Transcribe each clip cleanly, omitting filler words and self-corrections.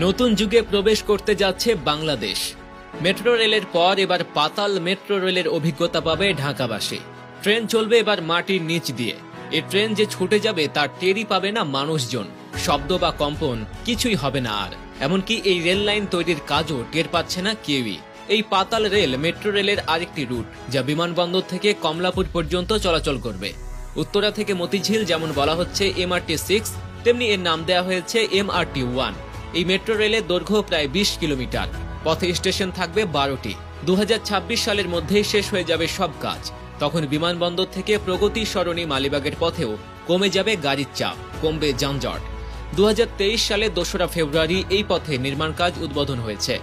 নতুন যুগে প্রবেশ করতে যাচ্ছে বাংলাদেশ। মেট্রো রেলের পর এবার পাতাল মেট্রো রেলের অভিজ্ঞতা পাবে ঢাকাবাসী। ট্রেন চলবে এবার মাটির নিচ দিয়ে। এই ট্রেন যে ছুটে যাবে তার টেরই পাবে না মানুষজন। শব্দ বা কম্পন কিছুই হবে না আর। এমনকি এই রেল লাইন তৈরির কাজও টের পাচ্ছে না কেউই। এই পাতাল রেল মেট্রো রেলের আরেকটি রুট, যা বিমানবন্দর থেকে কমলাপুর পর্যন্ত চলাচল করবে। উত্তরা থেকে মতিঝিল যেমন বলা হচ্ছে MRT-6, তেমনি এর নাম দেওয়া হয়েছে MRT-1। এই মেট্রো রেলের দৈর্ঘ্য প্রায় 20 কিলোমিটার। পথে স্টেশন থাকবে 12টি। 2026 সালের মধ্যেই শেষ হয়ে যাবে সব কাজ। তখন বিমানবন্দর থেকে প্রগতি সরণি মালিবাগের পথেও কমে যাবে গাড়ির চাপ, কমবে যানজট। 2023 সালে 2রা ফেব্রুয়ারি এই পথে নির্মাণ কাজ উদ্বোধন হয়েছে।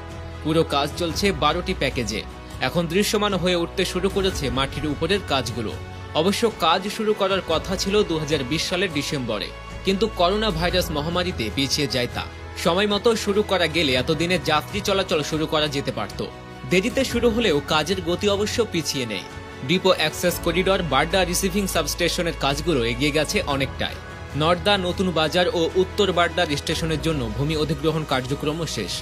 পুরো কাজ চলছে 12টি প্যাকেজে। এখন দৃশ্যমান হয়ে উঠতে শুরু করেছে মাটির উপরের কাজগুলো। অবশ্য কাজ শুরু করার কথা ছিল 2020 সালের ডিসেম্বরে, কিন্তু করোনা ভাইরাস মহামারীতে পিছিয়ে যায় তা। সময় মতো শুরু করা গেলে এতদিনে যাত্রী চলাচল শুরু করা যেতে পারত। দেরিতে শুরু হলেও কাজের গতি অবশ্য পিছিয়ে নেই। Depot access corridor, Badda receiving সাবস্টেশনের কাজগুলো এগিয়ে গেছে অনেকটাই। নর্দা, নতুন বাজার ও উত্তর বাড্ডা স্টেশনের জন্য ভূমি অধিগ্রহণ কার্যক্রমও শেষ।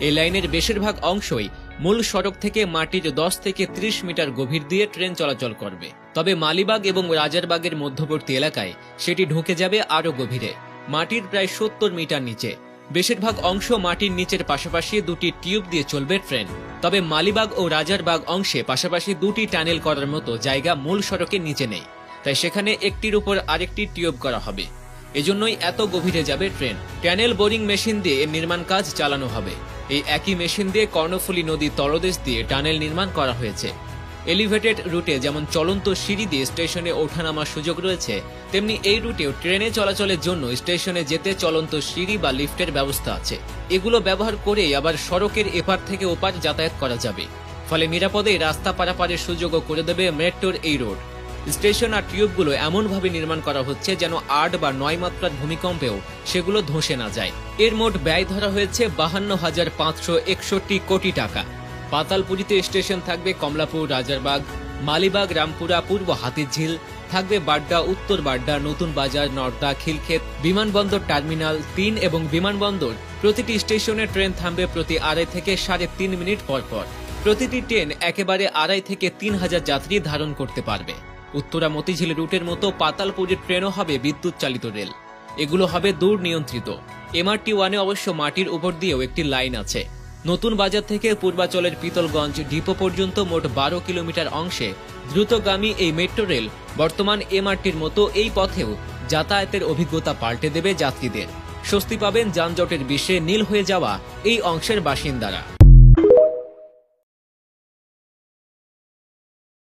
এই লাইনের বেশিরভাগ অংশই মূল সড়ক থেকে মাটির 10 থেকে 30 মিটার গভীর দিয়ে ট্রেন চলাচল করবে। তবে মালিবাগ এবং রাজারবাগের মধ্যবর্তী এলাকায় সেটি ঢুকে যাবে আরও গভীরে, মাটির প্রায় 70 মিটার নিচে। বেশিরভাগ অংশ মাটির নিচের পাশাপাশি 2টি টিউব দিয়ে চলবে ট্রেন। তবে মালিবাগ ও রাজারবাগ অংশে পাশাপাশি 2টি টানেল করার মতো জায়গা মূল সড়কের নিচে নেই, তাই সেখানে একটির উপর আরেকটি টিউব করা হবে। এজন্যই এত গভীরে যাবে ট্রেন। টানেল বোরিং মেশিন দিয়ে এর নির্মাণ কাজ চালানো হবে। এই একই মেশিন দিয়ে কর্ণফুলী নদীর তলদেশ দিয়ে টানেল নির্মাণ করা হয়েছে। এলিভেটেড রুটে যেমন চলন্ত সিঁড়ি দিয়ে স্টেশনে ওঠানামার সুযোগ রয়েছে, তেমনি এই রুটেও ট্রেনে চলাচলের জন্য স্টেশনে যেতে চলন্ত সিঁড়ি বা লিফটের ব্যবস্থা আছে। এগুলো ব্যবহার করেই আবার সড়কের এপার থেকে ওপার যাতায়াত করা যাবে। ফলে নিরাপদে রাস্তা পারাপারের সুযোগও করে দেবে মেট্রোর এই রোড। স্টেশন আর টিউবগুলো এমনভাবে নির্মাণ করা হচ্ছে যেন 8 বা 9 মাত্রার ভূমিকম্পেও সেগুলো ধসে না যায়। এর মোট ব্যয় ধরা হয়েছে 52,561 কোটি টাকা। পাতালপুরীতে স্টেশন থাকবে কমলাপুর, রাজারবাগ, মালিবাগ, রামপুরা, পূর্ব হাতিঝিল, থাকবে বাড্ডা, উত্তর বাড্ডা, নতুন বাজার, নর্দা, খিলক্ষেত, বিমানবন্দর টার্মিনাল 3 এবং বিমানবন্দর। প্রতিটি স্টেশনে ট্রেন থামবে প্রতি 2.5 থেকে 3.5 মিনিট পর পর। প্রতিটি ট্রেন একেবারে 2.5 থেকে 3,000 যাত্রী ধারণ করতে পারবে। উত্তরা মতিঝিল রুটের মতো পাতালপুরের ট্রেনও হবে বিদ্যুৎ চালিত রেল। এগুলো হবে দূর নিয়ন্ত্রিত। MRT-1 এ অবশ্য মাটির উপর দিয়েও একটি লাইন আছে। নতুন বাজার থেকে পূর্বাচলের পিতলগঞ্জ ডিপো পর্যন্ত মোট 12 কিলোমিটার অংশে দ্রুতগামী এই মেট্রো রেল বর্তমান MRTর মতো এই পথেও যাতায়াতের অভিজ্ঞতা পাল্টে দেবে যাত্রীদের। স্বস্তি পাবেন যানজটের বিষে নীল হয়ে যাওয়া এই অংশের বাসিন্দারা।